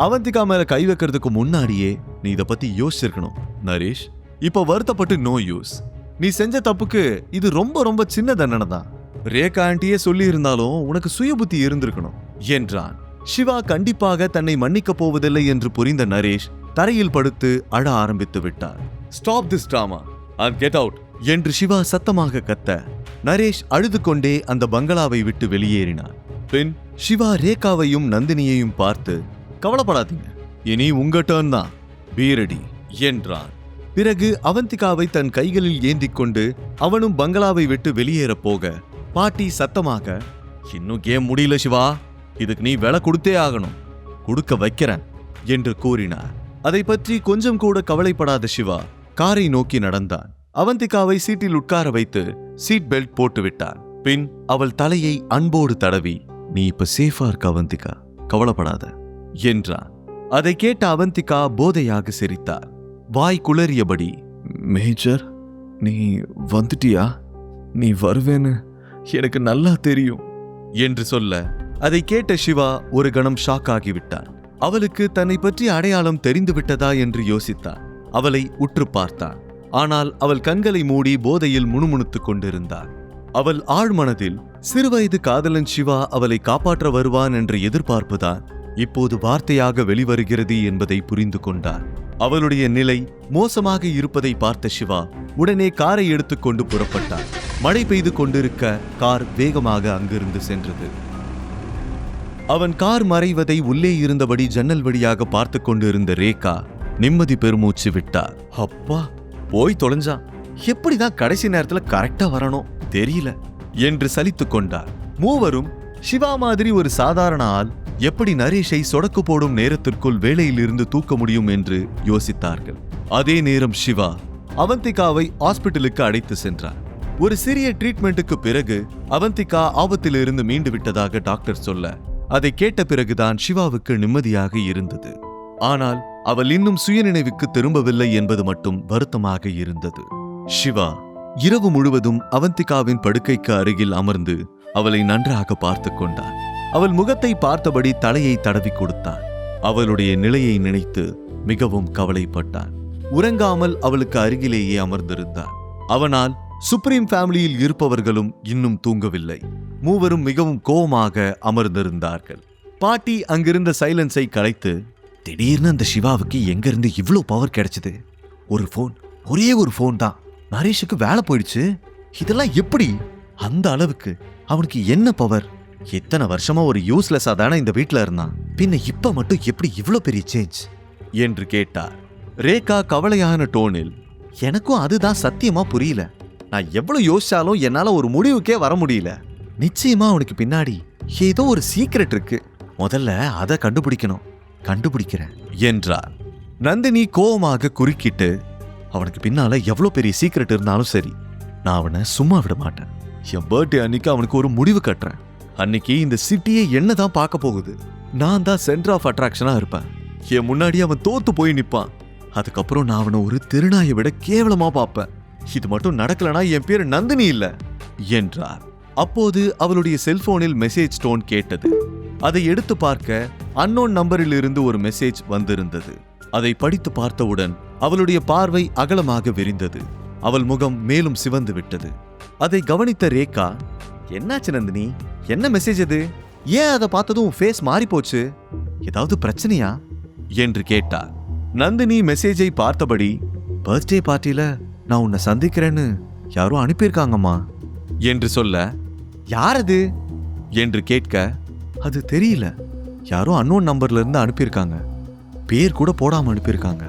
அவந்திகா மேல கை வைக்கிறதுக்கு முன்னாடியே நீ இத பத்தி யோசிச்சிருக்கணும் நரேஷ். இப்ப வருத்தப்பட்டு நோ யூஸ். நீ செஞ்ச தப்புக்கு இது ரொம்ப ரொம்ப சின்ன தண்டனை தான். ரேகா ஆண்டியே சொல்லி இருந்தாலும் உனக்கு சுய புத்தி இருந்திருக்கணும் என்றான். சிவா கண்டிப்பாக தன்னை மன்னிக்க போவதில்லை என்று புரிந்த நரேஷ் தரையில் படுத்து அழ ஆரம்பித்து விட்டார். Stop this drama and get out என்று சிவா சத்தமாக கத்த நரேஷ் அழுது கொண்டே அந்த பங்களாவை விட்டு வெளியேறினார். பின் சிவா ரேகாவையும் நந்தினியையும் பார்த்து, கவலைப்படாதீங்க, இனி உங்க டர்ன் தான், பீ ரெடி என்றான். பிறகு அவந்திகாவை தன் கைகளில் ஏந்திக் கொண்டு அவனும் பங்களாவை விட்டு வெளியேற போக பாட்டி சத்தமாக, இன்னும் கேம் முடியல சிவா, இதுக்கு நீ விலை கொடுத்தே ஆகணும், கொடுக்க வைக்கிறேன் என்று கூறினார். அதை பற்றி கொஞ்சம் கூட கவலைப்படாத சிவா காரை நோக்கி நடந்தான். அவந்திகாவை சீட்டில் உட்கார வைத்து சீட் பெல்ட் போட்டு விட்டார். பின் அவள் தலையை அன்போடு தடவி, நீ இப்ப சேஃபா இருக்க அவந்திகா, கவலைப்படாத என்றான். அதை கேட்ட அவந்திகா போதையாக சிரித்தார். வாய் குளறியபடி, மேஜர் நீ வந்துட்டியா? நீ வருவேன்னு எனக்கு நல்லா தெரியும் என்று சொல்ல அதை கேட்ட சிவா ஒரு கணம் ஷாக் ஆகிவிட்டான். அவளுக்கு தன்னை பற்றி அடையாளம் தெரிந்து விட்டதா என்று யோசித்தான். அவளை உற்று பார்த்தான். ஆனால் அவள் கண்களை மூடி போதையில் முணுமுணுத்துக் கொண்டிருந்தாள். அவள் ஆழ்மனதில் சிறுவயது காதலன் சிவா அவளை காப்பாற்ற வருவான் என்ற எதிர்பார்ப்புதான் இப்போது வார்த்தையாக வெளிவருகிறது என்பதை புரிந்து கொண்டார். அவளுடைய நிலை மோசமாக இருப்பதை பார்த்த சிவா உடனே காரை எடுத்துக்கொண்டு புறப்பட்டார். மழை பெய்து கொண்டிருக்க கார் வேகமாக அங்கிருந்து சென்றது. அவன் கார் மறைவதை உள்ளே இருந்தபடி ஜன்னல் வழியாக பார்த்து கொண்டிருந்த ரேகா நிம்மதி பெருமூச்சு விட்டார். அப்பா, போய் தொலைஞ்சான், எப்படிதான் கடைசி நேரத்துல கரெக்டா வரணும் தெரியல என்று சலித்து கொண்டார். மூவரும் சிவா மாதிரி ஒரு சாதாரண ஆள் எப்படி நரேஷை சொடக்கு போடும் நேரத்திற்குள் வேலையில் இருந்து தூக்க முடியும் என்று யோசித்தார்கள். அதே நேரம் சிவா அவந்திகாவை ஹாஸ்பிட்டலுக்கு அழைத்து சென்றார். ஒரு சிறிய ட்ரீட்மெண்ட்டுக்கு பிறகு அவந்திகா ஆபத்திலிருந்து மீண்டு விட்டதாக டாக்டர் சொல்ல அதை கேட்ட பிறகுதான் சிவாவுக்கு நிம்மதியாக இருந்தது. ஆனால் அவள் இன்னும் சுயநினைவுக்கு திரும்பவில்லை என்பது மட்டும் வருத்தமாக இருந்தது. சிவா இரவு முழுவதும் அவந்திகாவின் படுக்கைக்கு அருகில் அமர்ந்து அவளை நன்றாக பார்த்து கொண்டான். அவள் முகத்தை பார்த்தபடி தலையை தடவி கொடுத்தான். அவளுடைய நிலையை நினைத்து மிகவும் கவலைப்பட்டான். உறங்காமல் அவளுக்கு அருகிலேயே அமர்ந்திருந்தான். அவனால் சுப்ரீம் ஃபேமிலியில் இருப்பவர்களும் இன்னும் தூங்கவில்லை. மூவரும் மிகவும் கோபமாக அமர்ந்திருந்தார்கள். பாட்டி அங்கிருந்த சைலன்ஸை கலைத்து, திடீர்னு அந்த சிவாவுக்கு எங்கிருந்து இவ்வளோ பவர் கிடைச்சது? ஒரு போன், ஒரே ஒரு போன் தான், நரேஷுக்கு வேலை போயிடுச்சு. இதெல்லாம் எப்படி? அந்த அளவுக்கு அவனுக்கு என்ன பவர்? எத்தனை வருஷமா ஒரு யூஸ்லெஸ்ஸா தானே இந்த வீட்டில் இருந்தான், பின்ன இப்ப மட்டும் எப்படி இவ்வளோ பெரிய சேஞ்ச் என்று கேட்டார். ரேகா கவலையான டோனில், எனக்கும் அதுதான் சத்தியமா புரியல. நான் எவ்வளவு யோசிச்சாலும் என்னால ஒரு முடிவுக்கே வர முடியல. நிச்சயமா அவனுக்கு பின்னாடி ஏதோ ஒரு சீக்ரெட் இருக்கு. முதல்ல அதை கண்டுபிடிக்கணும். கண்டுபிடிக்கிறேன் என்றார். நந்தினி கோபமாக குறுக்கிட்டு, அவனுக்கு பின்னால எவ்வளவு பெரிய சீக்ரெட் இருந்தாலும் சரி, நான் அவனை சும்மா விட மாட்டேன். என் பர்த்டே அன்னைக்கு அவனுக்கு ஒரு முடிவு கட்டுறேன். அன்னைக்கு இந்த சிட்டியை என்னதான் பார்க்க போகுது. நான் தான் சென்டர் ஆஃப் அட்ராக்ஷனா இருப்பேன். என் முன்னாடி அவன் தோத்து போய் நிப்பான். அதுக்கப்புறம் நான் அவனை ஒரு திருநாயை விட கேவலமா பார்ப்பேன். இது மட்டும் நடக்கலனா என் பேர் நந்தினி இல்ல என்றார். அப்போது அவளுடைய செல்போனில் மெசேஜ் டோன் கேட்டது. அதை எடுத்து பார்க்க அன்னோன் நம்பரில் இருந்து ஒரு மெசேஜ் வந்திருந்தது. அதை படித்து பார்த்தவுடன் அவளுடைய பார்வை அகலமாக விரிந்தது. அவள் முகம் மேலும் சிவந்து விட்டது. அதை கவனித்த ரேகா, என்னாச்சு நந்தினி, என்ன மெசேஜ் அது? ஏன் அதை பார்த்ததும் ஃபேஸ் மாறி போச்சு? ஏதாவது பிரச்சனையா என்று கேட்டார். நந்தினி மெசேஜை பார்த்தபடி, பர்த்டே பார்ட்டியில நான் உன்னை சந்திக்கிறேன்னு யாரோ அனுப்பியிருக்காங்கம்மா என்று சொல்ல, யார் அது என்று கேட்க, அது தெரியல, யாரோ அன்னோன் நம்பர்ல இருந்து அனுப்பியிருக்காங்க, பேர் கூட போடாம அனுப்பியிருக்காங்க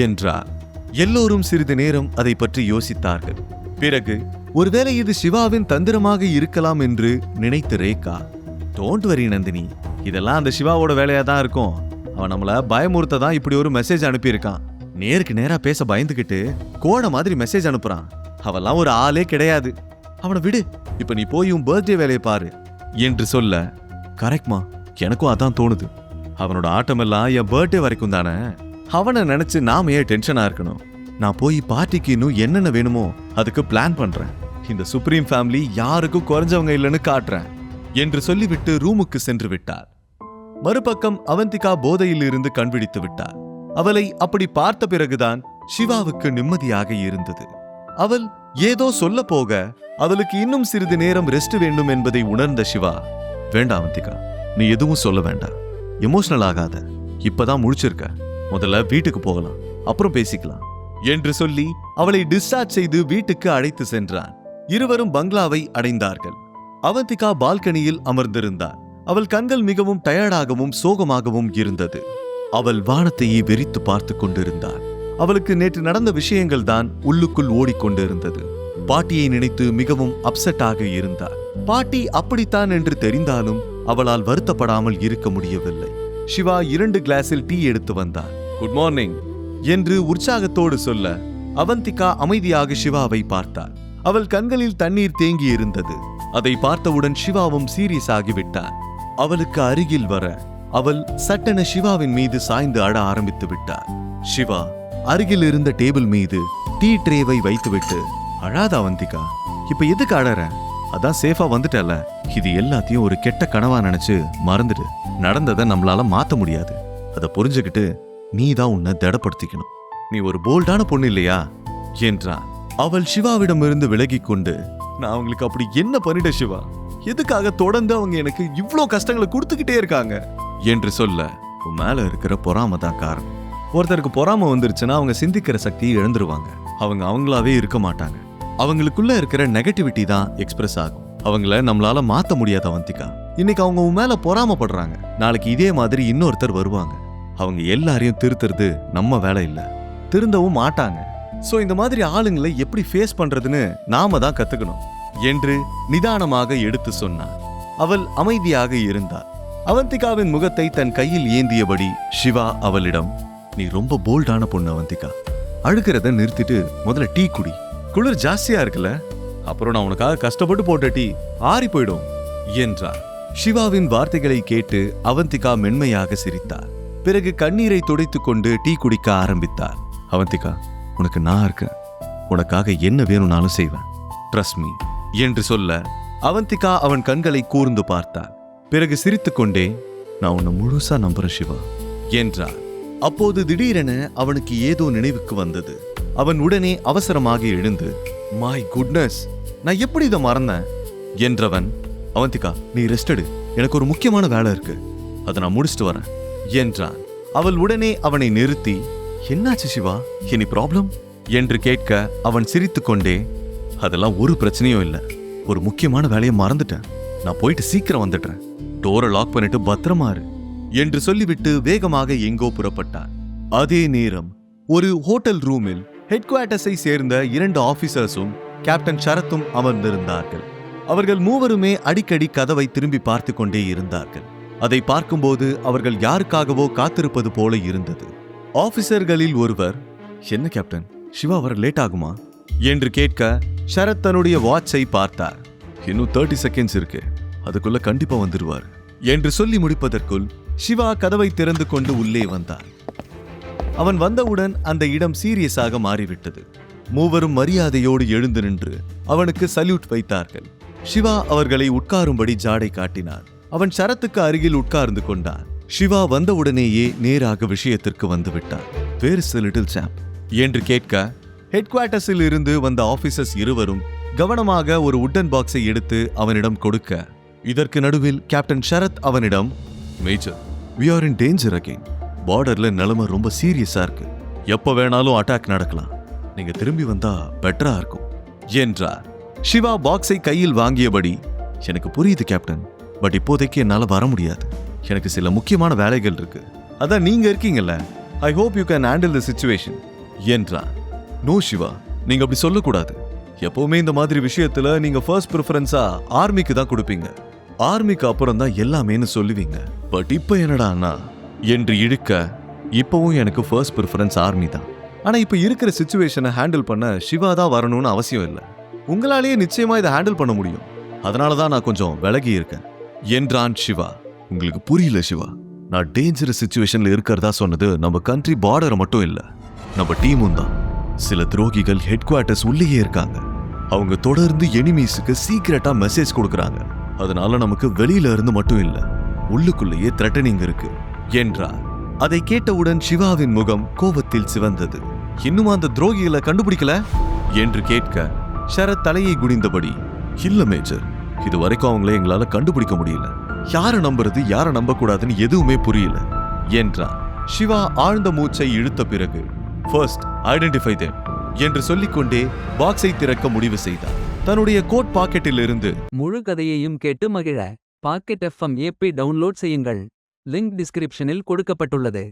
என்றார். எல்லோரும் சிறிது நேரம் அதை பற்றி யோசித்தார்கள். பிறகு ஒருவேளை இது சிவாவின் தந்திரமாக இருக்கலாம் என்று நினைத்த ரேகா, டோன்ட் வரி நந்தினி, இதெல்லாம் அந்த சிவாவோட வேலையா தான் இருக்கும். அவன் நம்மள பயமுறுத்த தான் இப்படி ஒரு மெசேஜ் அனுப்பியிருக்கான். நேருக்கு நேரா பேச பயந்துகிட்டு கோட மாதிரி மெசேஜ் அனுப்புறான். அவெல்லாம் ஒரு ஆளே கிடையாது. அவனை விடு, இப்ப நீ போய் உன் பர்த்டே வேலையை பாரு என்று சொல்ல, கரெக்ட்மா, எனக்கும் அதான் தோணுது. அவனோட ஆட்டமெல்லாம் என் பர்த்டே வரைக்கும் தானே. அவனை நினைச்சு நாம ஏன் டென்ஷனா இருக்கணும்? நான் போய் பார்ட்டிக்கு இன்னும் என்னென்ன வேணுமோ அதுக்கு பிளான் பண்றேன். இந்த சுப்ரீம் ஃபேமிலி யாருக்கும் குறைஞ்சவங்க இல்லைன்னு காட்டுறேன் என்று சொல்லிவிட்டு ரூமுக்கு சென்று விட்டார். மறுபக்கம் அவந்திகா போதையில் இருந்து கண்விழித்து விட்டார். அவளை அப்படி பார்த்த பிறகுதான் சிவாவுக்கு நிம்மதியாக இருந்தது. அவள் ஏதோ சொல்ல போக அவளுக்கு இன்னும் சிறிது நேரம் ரெஸ்ட் வேண்டும் என்பதை உணர்ந்த சிவா, வேண்டாம் அவந்திகா, நீ எதுவும் சொல்ல வேண்டாம், எமோஷனல் ஆகாத, இப்பதான் முழிச்சிருக்க, முதல்ல வீட்டுக்கு போகலாம், அப்புறம் பேசிக்கலாம் என்று சொல்லி அவளை டிஸ்சார்ஜ் செய்து வீட்டுக்கு அழைத்து சென்றான். இருவரும் பங்களாவை அடைந்தார்கள். அவந்திகா பால்கனியில் அமர்ந்திருந்தாள். அவள் கண்கள் மிகவும் டயர்டாகவும் சோகமாகவும் இருந்தது. அவள் வானத்தையே வெறித்து பார்த்து கொண்டிருந்தாள். அவளுக்கு நேற்று நடந்த விஷயங்கள் தான் உள்ளுக்குள் ஓடிக்கொண்டிருந்தது. பாட்டியை நினைத்து மிகவும் அப்செட்டாக இருந்தார். பாட்டி அப்படித்தான் என்று தெரிந்தாலும் அவளால் வருத்தப்படாமல் இருக்க முடியவில்லை. சிவா 2 கிளாஸில் டீ எடுத்து வந்தார். குட் மார்னிங் என்று உற்சாகத்தோடு சொல்ல அவந்திகா அமைதியாக சிவாவை பார்த்தாள். அவள் கண்களில் தண்ணீர் தேங்கி இருந்தது. அதை பார்த்தவுடன் சிவாவும் சீரியஸ் ஆகிவிட்டான். அவளுக்கு அருகில் வர அவள் சட்டென சிவாவின் மீது சாய்ந்து அழ ஆரம்பித்து விட்டார். சிவா அருகில் இருந்த டேபிள் மீது டீ ட்ரேவை வைத்துவிட்டு, அழாத அவந்திகா, இப்ப எதுக்கு அழற? அதான் சேஃபா வந்துட்டல. இது எல்லாத்தையும் ஒரு கெட்ட கனவா நினைச்சு மறந்துடு. நடந்ததை நம்மளால மாத்த முடியாது. அதை புரிஞ்சுக்கிட்டு நீ தான் உன்னை திடப்படுத்திக்கணும். நீ ஒரு போல்டான பொண்ணு இல்லையா என்றான். அவள் சிவாவிடமிருந்து விலகி கொண்டு, நான் அவங்களுக்கு அப்படி என்ன பண்ணிட்ட சிவா? எதுக்காக தொடர்ந்து அவங்க எனக்கு இவ்ளோ கஷ்டங்களை கொடுத்துக்கிட்டே இருக்காங்க என்று சொல்ல, உன் மேல இருக்கிற பொறாமை தான் காரணம். ஒருத்தருக்கு பொறாமை வந்துருச்சுன்னா அவங்க சிந்திக்கிற சக்தியை இழந்துருவாங்க. அவங்க அவங்களாவே இருக்க மாட்டாங்க. அவங்களுக்குள்ள இருக்கிற நெகட்டிவிட்டி தான் எக்ஸ்பிரஸ் ஆகும். அவங்கள நம்மளால மாத்த முடியாத அவந்திகா. இன்னைக்கு அவங்க உன் மேல பொறாமப்படுறாங்க, நாளைக்கு இதே மாதிரி இன்னொருத்தர் வருவாங்க. அவங்க எல்லாரையும் திருத்துறது நம்ம வேலை இல்ல, திருந்தவும் மாட்டாங்க. சோ இந்த மாதிரி ஆளுங்களை எப்படி ஃபேஸ் பண்றதுன்னு நாம தான் கத்துக்கணும் என்று நிதானமாக எடுத்து சொன்னார். அவள் அமைதியாக இருந்தாள். அவந்திகாவின் முகத்தை தன் கையில் ஏந்தியபடி சிவா அவளிடம், நீ ரொம்ப போல்டான பொண்ணு அவந்திகா, அழுகிறத நிறுத்திட்டு முதல்ல டீ குடி. குளிர் ஜாஸ்தியா இருக்குல்ல, அப்புறம் நான் உனக்காக கஷ்டப்பட்டு போட்ட டீ ஆறி போயிடும் என்றார். சிவாவின் வார்த்தைகளை கேட்டு அவந்திகா மென்மையாக சிரித்தார். பிறகு கண்ணீரை துடைத்துக் கொண்டு டீ குடிக்க ஆரம்பித்தார். அவந்திகா, உனக்கு நான் இருக்கேன், உனக்காக என்ன வேணும்னாலும் செய்வேன், ட்ரஸ்ட் மீ என்று சொல்ல அவந்திகா அவன் கண்களை கூர்ந்து பார்த்தார். பிறகு சிரித்துக்கொண்டே, நான் உன்னை முழுசா நம்புறேன் சிவா என்றார். அப்போது திடீரென அவனுக்கு ஏதோ நினைவுக்கு வந்தது. அவன் உடனே அவசரமாக எழுந்து, மை குட்னஸ், நான் எப்படி இதை மறந்தேன் என்றவன், அவந்திகா நீ ரெஸ்ட் எடு, எனக்கு ஒரு முக்கியமான வேலை இருக்கு, அதை நான் முடிச்சுட்டு வரேன் என்றான். அவள் உடனே அவனை நிறுத்தி, என்னாச்சு சிவா, எனி ப்ராப்ளம் என்று கேட்க அவன் சிரித்துக்கொண்டே, அதெல்லாம் ஒரு பிரச்சனையும் இல்லை, ஒரு முக்கியமான வேலையை மறந்துட்டேன், நான் போயிட்டு சீக்கிரம் வந்துடுறேன், டோரை லாக் பண்ணிட்டு பத்திரமா இரு என்று சொல்லிவிட்டு வேகமாக எங்கோ புறப்பட்டான். அதே நேரம் ஒரு ஹோட்டல் ரூமில் ஹெட் குவார்ட்டர்ஸை சேர்ந்த 2 ஆபீசர்ஸும் கேப்டன் சரத்தும் அமர்ந்திருந்தார்கள். அவர்கள் மூவருமே அடிக்கடி கதவை திரும்பி பார்த்து கொண்டே இருந்தார்கள். அதை பார்க்கும்போது அவர்கள் யாருக்காகவோ காத்திருப்பது போல இருந்தது. ஆபீசர்களில் ஒருவர், என்ன கேப்டன், சிவா வர லேட் ஆகுமா என்று கேட்க சரத் தன்னுடைய வாட்சை பார்த்தார். இன்னும் 30 செகண்ட்ஸ் இருக்கு, அதுக்குள்ள கண்டிப்பா வந்துருவார் என்று சொல்லி முடிப்பதற்குள் சிவா கதவை திறந்து கொண்டு உள்ளே வந்தார். அவன் வந்தவுடன் அந்த இடம் சீரியஸாக மாறிவிட்டது. மூவரும் மரியாதையோடு எழுந்து நின்று அவனுக்கு சல்யூட் வைத்தார்கள். சிவா அவர்களை உட்காரும்படி ஜாடை காட்டினார். அவன் சரத்துக்கு அருகில் உட்கார்ந்து கொண்டான். சிவா வந்தவுடனேயே நேராக விஷயத்திற்கு வந்துவிட்டார். Where is the little champ என்று கேட்க, ஹெட் குவார்ட்டர்ஸில் இருந்து வந்த ஆபீசர்ஸ் இருவரும் கவனமாக ஒரு உட்டன் பாக்ஸை எடுத்து அவனிடம் கொடுக்க, இதற்கு நடுவில் கேப்டன் சரத் அவனிடம், major, we are in danger again. பார்டர்ல நிலைமை ரொம்ப சீரியஸா இருக்கு, எப்ப வேணாலும் அட்டாக் நடக்கலாம், நீங்க திரும்பி வந்தா பெட்டரா இருக்கும் என்றார். சிவா பாக்ஸை கையில் வாங்கியபடி, எனக்கு புரியுது கேப்டன், பட் இப்போதைக்கு என்னால வர முடியாது, எனக்கு சில முக்கியமான வேலைகள் இருக்கு, அதான் நீங்க இருக்கீங்கல்ல, I hope you can handle the situation என்றார். நோ சிவா, நீங்க அப்படி சொல்லக்கூடாது, எப்பவுமே இந்த மாதிரி விஷயத்துல நீங்க ஃபர்ஸ்ட் ப்ரிஃபரன்ஸா ஆர்மிக்கு தான் கொடுப்பீங்க, ஆர்மிக்கு அப்புறம் தான் எல்லாமேன்னு சொல்லுவீங்க, பட் இப்ப என்னடான்னா என்று இழுக்க, இப்பவும் எனக்கு ஃபர்ஸ்ட் ப்ரிஃபரன்ஸ் ஆர்மி தான், ஆனா இப்ப இருக்கிற சிச்சுவேஷனை ஹேண்டில் பண்ண சிவா தான் வரணும்னு அவசியம் இல்லை, உங்களாலேயே நிச்சயமா இதை ஹேண்டில் பண்ண முடியும், அதனாலதான் நான் கொஞ்சம் விலகி இருக்கேன் என்றான் சிவா. உங்களுக்கு புரியல சிவா, நான் டேஞ்சரஸ் சிச்சுவேஷன்ல இருக்கிறதா சொன்னது நம்ம கண்ட்ரி பார்டரை மட்டும் இல்ல, நம்ம டீமும் தான். சில துரோகிகள் ஹெட் குவார்ட்டர்ஸ் உள்ளேயே இருக்காங்க, அவங்க தொடர்ந்து எனிமீஸுக்கு சீக்கிரட்டா மெசேஜ் கொடுக்கறாங்க, அதனால நமக்கு வெளியில இருந்து மட்டும் இல்ல, உள்ளுக்குள்ளேயே த்ரெட்டனிங் இருக்கு என்றார். அதை கேட்டவுடன் சிவாவின் முகம் கோபத்தில் சிவந்தது. இன்னும் அந்த துரோகிகளை கண்டுபிடிக்கல என்று கேட்க சரத் தலையை குனிந்தபடி, இல்ல மேஜர், இது வரைக்கும் அவங்கள எங்களால கண்டுபிடிக்க முடியல. யாரை நம்புறது யாரை நம்ப கூடாதுன்னு எதுவுமே புரியல என்றார். சிவா ஆழ்ந்த மூச்சை இழுத்த பிறகு, ஃபர்ஸ்ட் ஐடென்டிஃபை them என்று சொல்லிக்கொண்டே பாக்ஸை திறக்க முடிவு செய்தார். தன்னுடைய கோட் பாக்கெட்டில் இருந்து முழு கதையையும் கேட்டு மகிழ பாக்கெட் FM ஏபி டவுன்லோட் செய்யுங்கள். லிங்க் டிஸ்கிரிப்ஷனில் கொடுக்கப்பட்டுள்ளது.